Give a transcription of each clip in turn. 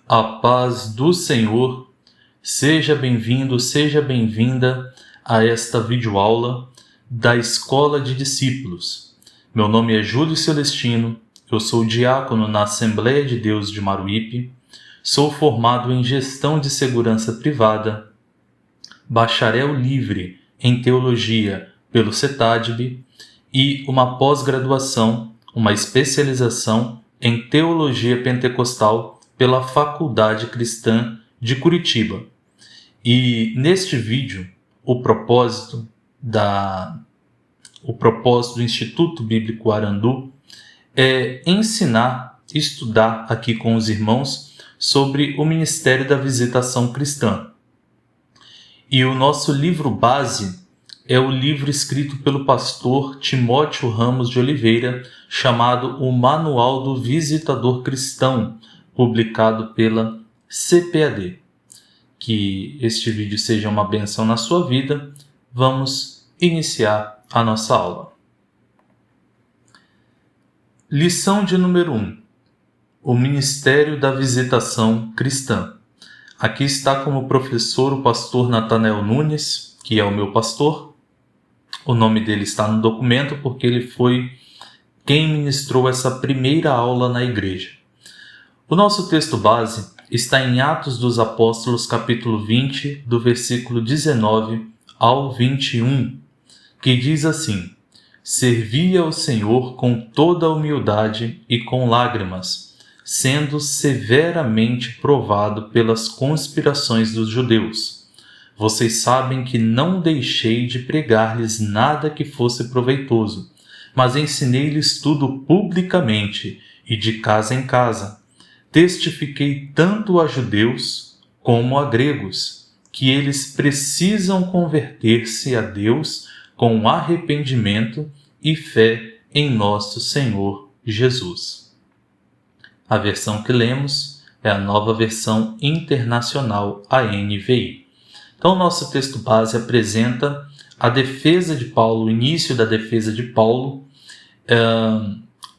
A paz do Senhor, seja bem-vindo, seja bem-vinda a esta videoaula da Escola de Discípulos. Meu nome é Júlio Celestino, eu sou diácono na Assembleia de Deus de Maruípe, sou formado em Gestão de Segurança Privada, bacharel livre em Teologia pelo CETADB e uma pós-graduação, uma especialização em Teologia Pentecostal pela Faculdade Cristã de Curitiba. E neste vídeo, o propósito do Instituto Bíblico Arandu é ensinar, estudar aqui com os irmãos sobre o Ministério da Visitação Cristã. E o nosso livro base é o livro escrito pelo pastor Timóteo Ramos de Oliveira, chamado O Manual do Visitador Cristão, publicado pela CPAD. Que este vídeo seja uma bênção na sua vida. Vamos iniciar a nossa aula. Lição de número 1. O Ministério da Visitação Cristã. Aqui está como professor o pastor Natanael Nunes, que é o meu pastor. O nome dele está no documento porque ele foi quem ministrou essa primeira aula na igreja. O nosso texto base está em Atos dos Apóstolos, capítulo 20, do versículo 19 ao 21, que diz assim: Servia ao Senhor com toda a humildade e com lágrimas, sendo severamente provado pelas conspirações dos judeus. Vocês sabem que não deixei de pregar-lhes nada que fosse proveitoso, mas ensinei-lhes tudo publicamente e de casa em casa. Testifiquei tanto a judeus como a gregos, que eles precisam converter-se a Deus com arrependimento e fé em nosso Senhor Jesus. A versão que lemos é a Nova Versão Internacional, a NVI. Então, nosso texto base apresenta a defesa de Paulo, o início da defesa de Paulo,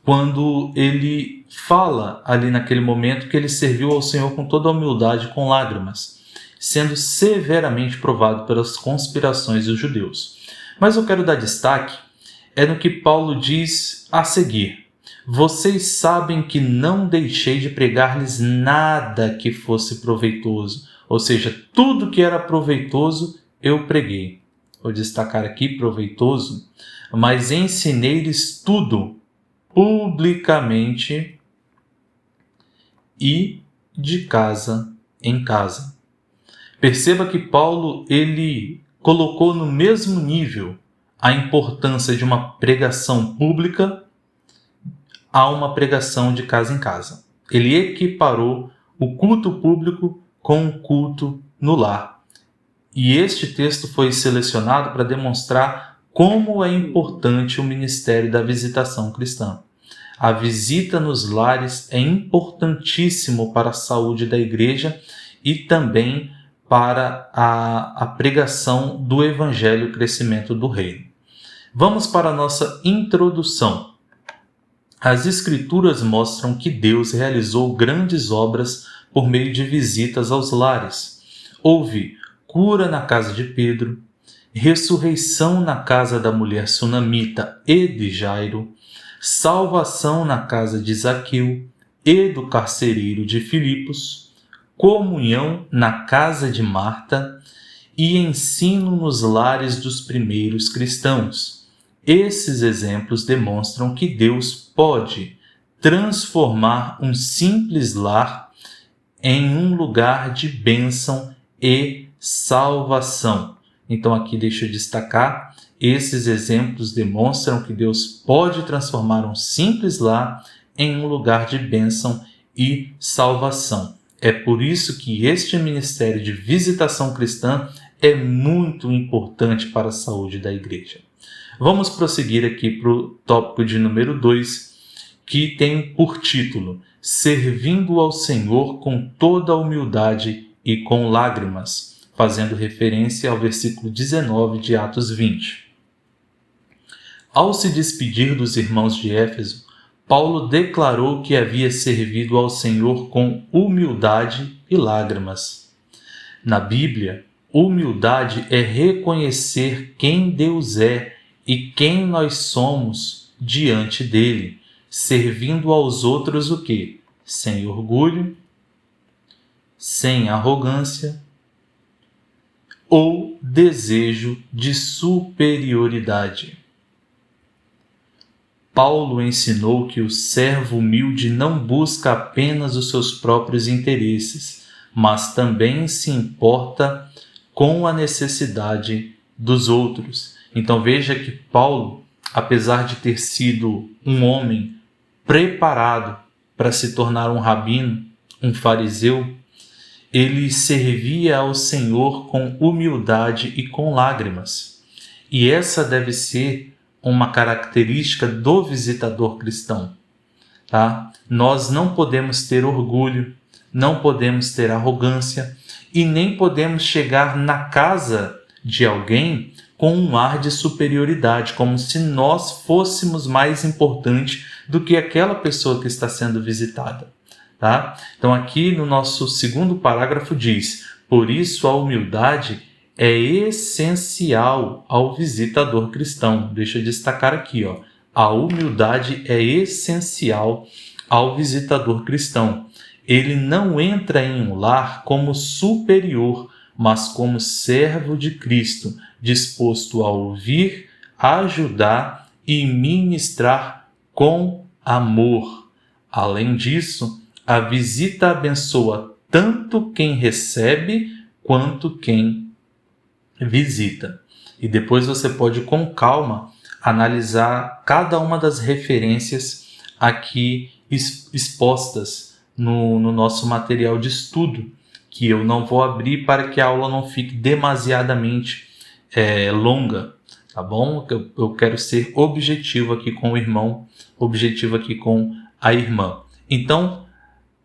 quando ele fala ali naquele momento que ele serviu ao Senhor com toda a humildade, com lágrimas, sendo severamente provado pelas conspirações dos judeus. Mas eu quero dar destaque no que Paulo diz a seguir. Vocês sabem que não deixei de pregar-lhes nada que fosse proveitoso. Ou seja, tudo que era proveitoso eu preguei. Vou destacar aqui proveitoso, mas ensinei-lhes tudo publicamente e de casa em casa. Perceba que Paulo ele colocou no mesmo nível a importância de uma pregação pública a uma pregação de casa em casa. Ele equiparou o culto público com o culto no lar. E este texto foi selecionado para demonstrar como é importante o ministério da visitação cristã. A visita nos lares é importantíssimo para a saúde da igreja e também para a pregação do evangelho e o crescimento do reino. Vamos para a nossa introdução. As Escrituras mostram que Deus realizou grandes obras por meio de visitas aos lares. Houve cura na casa de Pedro, ressurreição na casa da mulher sunamita e de Jairo, salvação na casa de Zaqueu e do carcereiro de Filipos, comunhão na casa de Marta e ensino nos lares dos primeiros cristãos. Esses exemplos demonstram que Deus pode transformar um simples lar em um lugar de bênção e salvação. Então aqui deixa eu destacar, esses exemplos demonstram que Deus pode transformar um simples lar em um lugar de bênção e salvação. É por isso que este ministério de visitação cristã é muito importante para a saúde da igreja. Vamos prosseguir aqui para o tópico de número 2, que tem por título Servindo ao Senhor com toda a humildade e com lágrimas, fazendo referência ao versículo 19 de Atos 20. Ao se despedir dos irmãos de Éfeso, Paulo declarou que havia servido ao Senhor com humildade e lágrimas. Na Bíblia, humildade é reconhecer quem Deus é e quem nós somos diante dele, servindo aos outros o quê? Sem orgulho, sem arrogância ou desejo de superioridade. Paulo ensinou que o servo humilde não busca apenas os seus próprios interesses, mas também se importa com a necessidade dos outros. Então veja que Paulo, apesar de ter sido um homem preparado para se tornar um rabino, um fariseu, ele servia ao Senhor com humildade e com lágrimas. E essa deve ser uma característica do visitador cristão. Tá? Nós não podemos ter orgulho, não podemos ter arrogância e nem podemos chegar na casa de alguém com um ar de superioridade, como se nós fôssemos mais importantes do que aquela pessoa que está sendo visitada. Tá? Então aqui no nosso segundo parágrafo diz: por isso a humildade é essencial ao visitador cristão. Deixa eu destacar aqui, ó. A humildade é essencial ao visitador cristão. Ele não entra em um lar como superior, mas como servo de Cristo, disposto a ouvir, ajudar e ministrar com amor. Além disso, a visita abençoa tanto quem recebe quanto quem visita. E depois você pode, com calma, analisar cada uma das referências aqui expostas no nosso material de estudo, que eu não vou abrir para que a aula não fique demasiadamente longa, tá bom? Eu quero ser objetivo aqui com o irmão, objetivo aqui com a irmã. Então,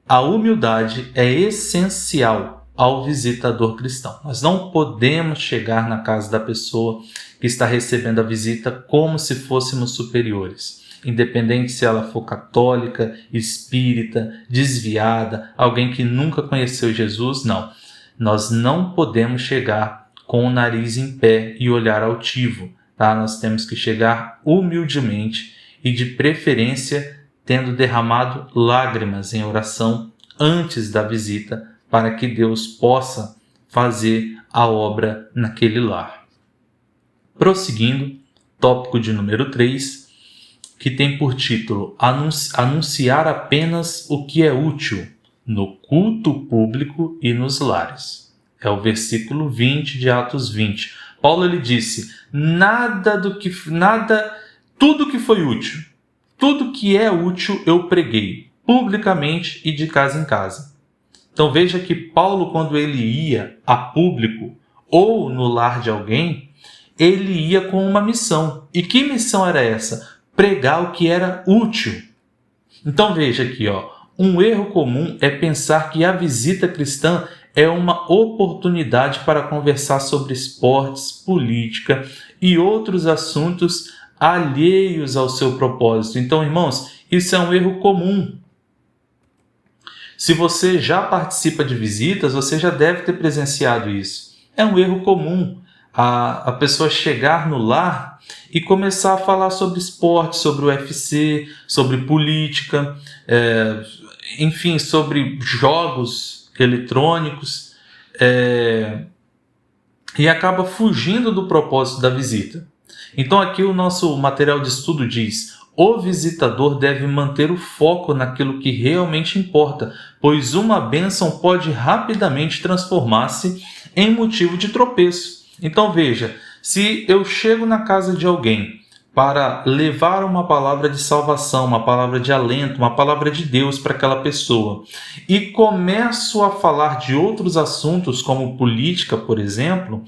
a humildade é essencial ao visitador cristão. Nós não podemos chegar na casa da pessoa que está recebendo a visita como se fôssemos superiores. Independente se ela for católica, espírita, desviada, alguém que nunca conheceu Jesus, não. Nós não podemos chegar com o nariz em pé e olhar altivo. Tá? Nós temos que chegar humildemente e, de preferência, tendo derramado lágrimas em oração antes da visita, para que Deus possa fazer a obra naquele lar. Prosseguindo, tópico de número 3, que tem por título Anunciar apenas o que é útil no culto público e nos lares. É o versículo 20 de Atos 20. Paulo ele disse: tudo que foi útil, tudo que é útil eu preguei, publicamente e de casa em casa. Então veja que Paulo, quando ele ia a público ou no lar de alguém, ele ia com uma missão. E que missão era essa? Pregar o que era útil. Então veja aqui, ó, um erro comum é pensar que a visita cristã é uma oportunidade para conversar sobre esportes, política e outros assuntos alheios ao seu propósito. Então, irmãos, isso é um erro comum. Se você já participa de visitas, você já deve ter presenciado isso. É um erro comum a pessoa chegar no lar e começar a falar sobre esporte, sobre o UFC, sobre política, enfim, sobre jogos eletrônicos, e acaba fugindo do propósito da visita. Então aqui o nosso material de estudo diz: o visitador deve manter o foco naquilo que realmente importa, pois uma bênção pode rapidamente transformar-se em motivo de tropeço. Então veja, se eu chego na casa de alguém para levar uma palavra de salvação, uma palavra de alento, uma palavra de Deus para aquela pessoa, e começo a falar de outros assuntos como política, por exemplo,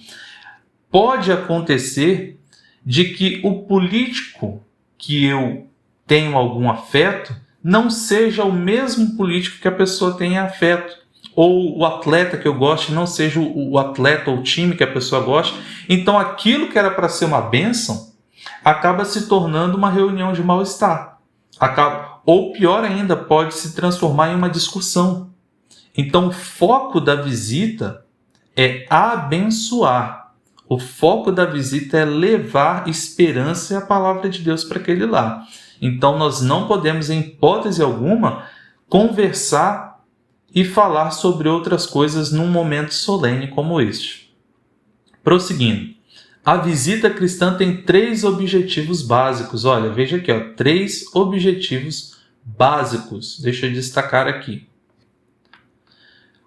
pode acontecer de que o político que eu tenho algum afeto não seja o mesmo político que a pessoa tenha afeto, ou o atleta que eu gosto não seja o atleta ou o time que a pessoa gosta. Então aquilo que era para ser uma bênção acaba se tornando uma reunião de mal-estar. ou pior ainda, pode se transformar em uma discussão. Então, o foco da visita é abençoar. O foco da visita é levar esperança e a palavra de Deus para aquele lar. Então, nós não podemos, em hipótese alguma, conversar e falar sobre outras coisas num momento solene como este. Prosseguindo. A visita cristã tem 3 objetivos básicos. Olha, veja aqui, 3 objetivos básicos. Deixa eu destacar aqui.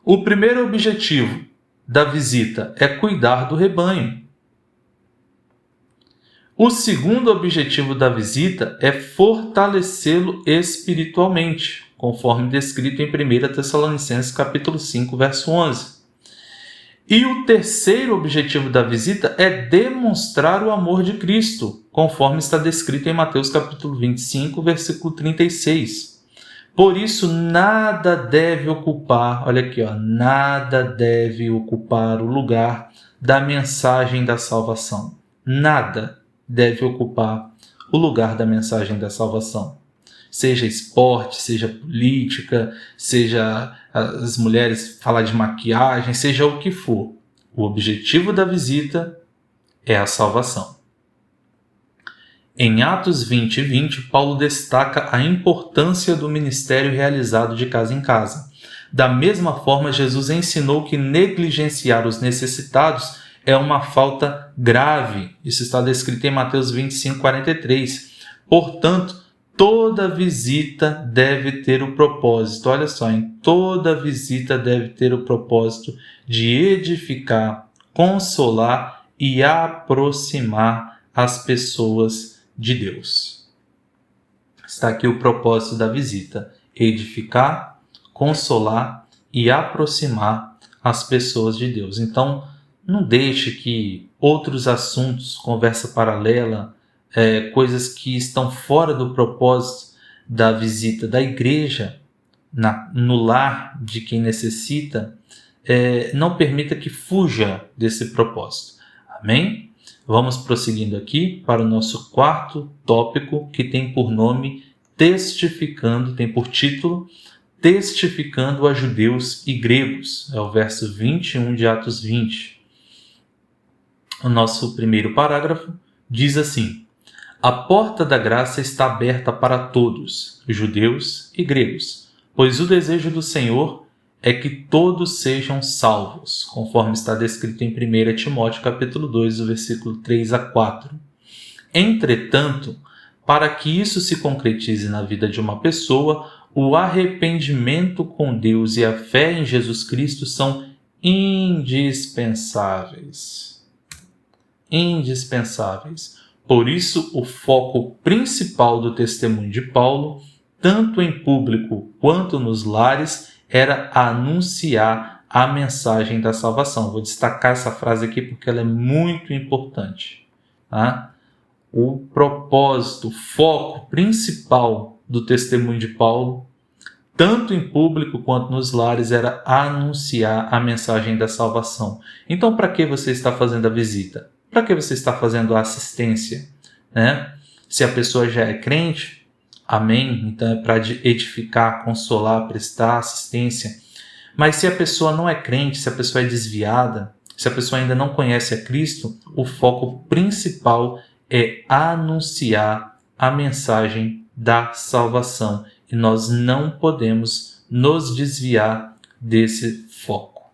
O primeiro objetivo da visita é cuidar do rebanho. O segundo objetivo da visita é fortalecê-lo espiritualmente, conforme descrito em 1 Tessalonicenses capítulo 5, verso 11. E o terceiro objetivo da visita é demonstrar o amor de Cristo, conforme está descrito em Mateus capítulo 25, versículo 36. Por isso, nada deve ocupar, olha aqui, nada deve ocupar o lugar da mensagem da salvação. Nada deve ocupar o lugar da mensagem da salvação. Seja esporte, seja política, seja as mulheres falar de maquiagem, seja o que for. O objetivo da visita é a salvação. Em Atos 20 e 20, Paulo destaca a importância do ministério realizado de casa em casa. Da mesma forma, Jesus ensinou que negligenciar os necessitados é uma falta grave. Isso está descrito em Mateus 25, 43. Portanto, toda visita deve ter o propósito, olha só, em toda visita deve ter o propósito de edificar, consolar e aproximar as pessoas de Deus. Está aqui o propósito da visita: edificar, consolar e aproximar as pessoas de Deus. Então, não deixe que outros assuntos, conversa paralela, coisas que estão fora do propósito da visita da igreja, no lar de quem necessita, não permita que fuja desse propósito. Amém? Vamos prosseguindo aqui para o nosso quarto tópico, que tem por nome tem por título Testificando a judeus e gregos. É o verso 21 de Atos 20. O nosso primeiro parágrafo diz assim: a porta da graça está aberta para todos, judeus e gregos, pois o desejo do Senhor é que todos sejam salvos, conforme está descrito em 1 Timóteo capítulo 2, do versículo 3 a 4. Entretanto, para que isso se concretize na vida de uma pessoa, o arrependimento com Deus e a fé em Jesus Cristo são indispensáveis. Indispensáveis. Por isso, o foco principal do testemunho de Paulo, tanto em público quanto nos lares, era anunciar a mensagem da salvação. Vou destacar essa frase aqui porque ela é muito importante. Tá? O propósito, o foco principal do testemunho de Paulo, tanto em público quanto nos lares, era anunciar a mensagem da salvação. Então, para que você está fazendo a visita? Para que você está fazendo a assistência? Se a pessoa já é crente, amém? Então é para edificar, consolar, prestar assistência. Mas se a pessoa não é crente, se a pessoa é desviada, se a pessoa ainda não conhece a Cristo, o foco principal é anunciar a mensagem da salvação. E nós não podemos nos desviar desse foco.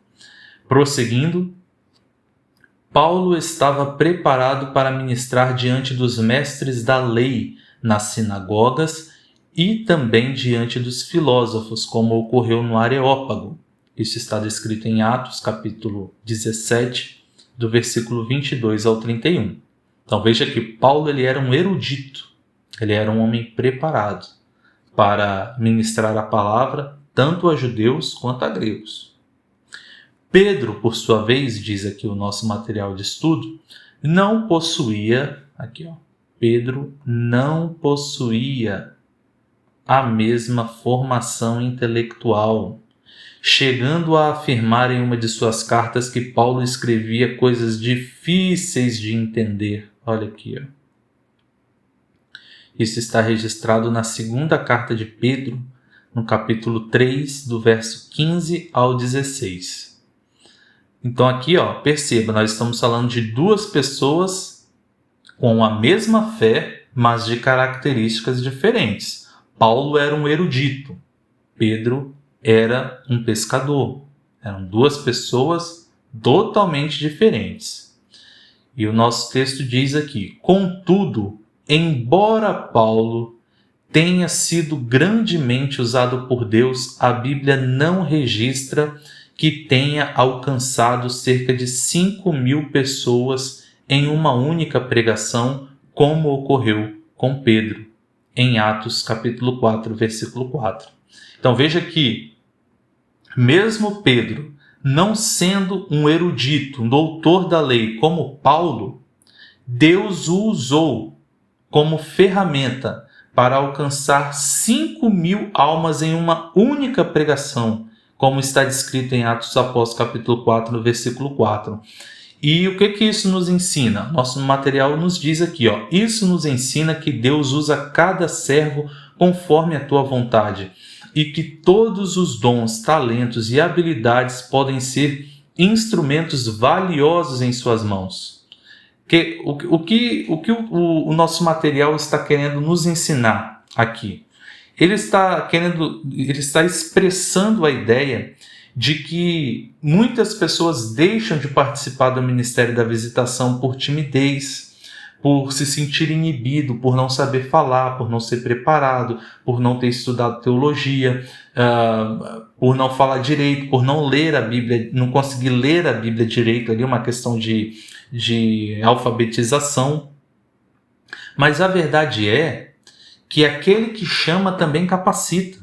Prosseguindo, Paulo estava preparado para ministrar diante dos mestres da lei, nas sinagogas e também diante dos filósofos, como ocorreu no Areópago. Isso está descrito em Atos, capítulo 17, do versículo 22 ao 31. Então veja que Paulo ele era um erudito, ele era um homem preparado para ministrar a palavra tanto a judeus quanto a gregos. Pedro, por sua vez, diz aqui o nosso material de estudo, não possuía, Pedro não possuía a mesma formação intelectual, chegando a afirmar em uma de suas cartas que Paulo escrevia coisas difíceis de entender. Olha aqui, Isso está registrado na segunda carta de Pedro, no capítulo 3, do verso 15 ao 16. Então aqui, perceba, nós estamos falando de duas pessoas com a mesma fé, mas de características diferentes. Paulo era um erudito, Pedro era um pescador. Eram duas pessoas totalmente diferentes. E o nosso texto diz aqui: contudo, embora Paulo tenha sido grandemente usado por Deus, a Bíblia não registra que tenha alcançado cerca de 5.000 pessoas em uma única pregação, como ocorreu com Pedro, em Atos capítulo 4, versículo 4. Então veja que, mesmo Pedro não sendo um erudito, um doutor da lei como Paulo, Deus o usou como ferramenta para alcançar 5.000 almas em uma única pregação, como está descrito em Atos dos Apóstolos capítulo 4, no versículo 4. E o que isso nos ensina? Nosso material nos diz aqui, isso nos ensina que Deus usa cada servo conforme a tua vontade, e que todos os dons, talentos e habilidades podem ser instrumentos valiosos em suas mãos. O que o nosso material está querendo nos ensinar aqui? Ele está expressando a ideia de que muitas pessoas deixam de participar do ministério da visitação por timidez, por se sentir inibido, por não saber falar, por não ser preparado, por não ter estudado teologia, por não falar direito, por não ler a Bíblia, não conseguir ler a Bíblia direito, ali uma questão de alfabetização. Mas a verdade é que aquele que chama também capacita.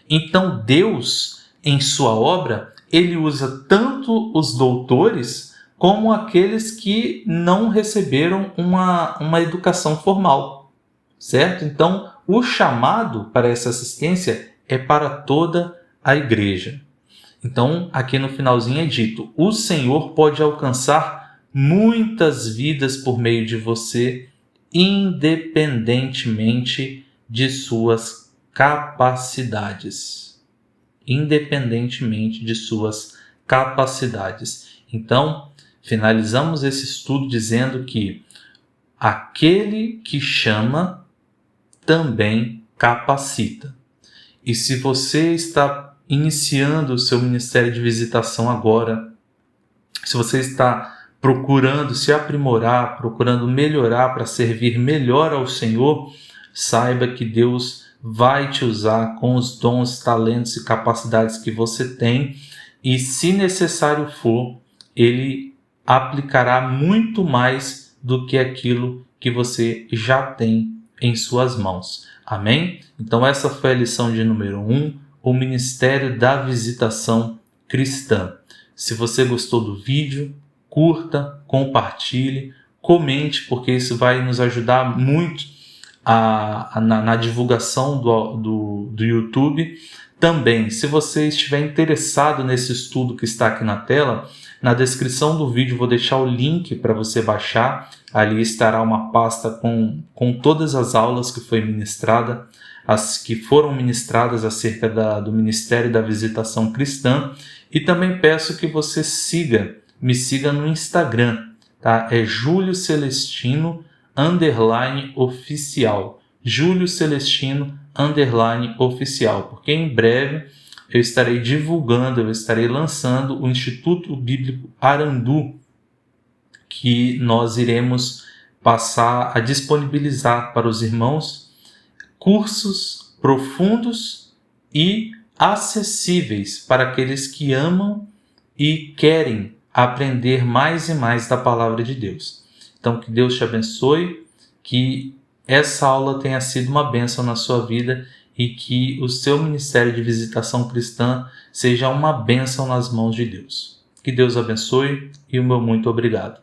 Então Deus, em sua obra, ele usa tanto os doutores como aqueles que não receberam uma educação formal, certo? Então, o chamado para essa assistência é para toda a igreja. Então, aqui no finalzinho é dito: o Senhor pode alcançar muitas vidas por meio de você, independentemente de suas capacidades. Independentemente de suas capacidades. Então, finalizamos esse estudo dizendo que aquele que chama também capacita. E se você está iniciando o seu ministério de visitação agora, se você está procurando se aprimorar, procurando melhorar para servir melhor ao Senhor, saiba que Deus vai te usar com os dons, talentos e capacidades que você tem, e se necessário for, Ele aplicará muito mais do que aquilo que você já tem em suas mãos. Amém? Então essa foi a lição de número 1, o Ministério da Visitação Cristã. Se você gostou do vídeo, curta, compartilhe, comente, porque isso vai nos ajudar muito na divulgação do YouTube. Também, se você estiver interessado nesse estudo que está aqui na tela, na descrição do vídeo vou deixar o link para você baixar. Ali estará uma pasta com todas as aulas que foi ministrada, as que foram ministradas acerca do Ministério da Visitação Cristã. E também peço que você me siga no Instagram, tá? É Júlio Celestino _oficial. Júlio Celestino _oficial, porque em breve eu estarei divulgando, eu estarei lançando o Instituto Bíblico Arandu, que nós iremos passar a disponibilizar para os irmãos cursos profundos e acessíveis para aqueles que amam e querem aprender mais e mais da palavra de Deus. Então, que Deus te abençoe, que essa aula tenha sido uma bênção na sua vida e que o seu ministério de visitação cristã seja uma bênção nas mãos de Deus. Que Deus abençoe e o meu muito obrigado.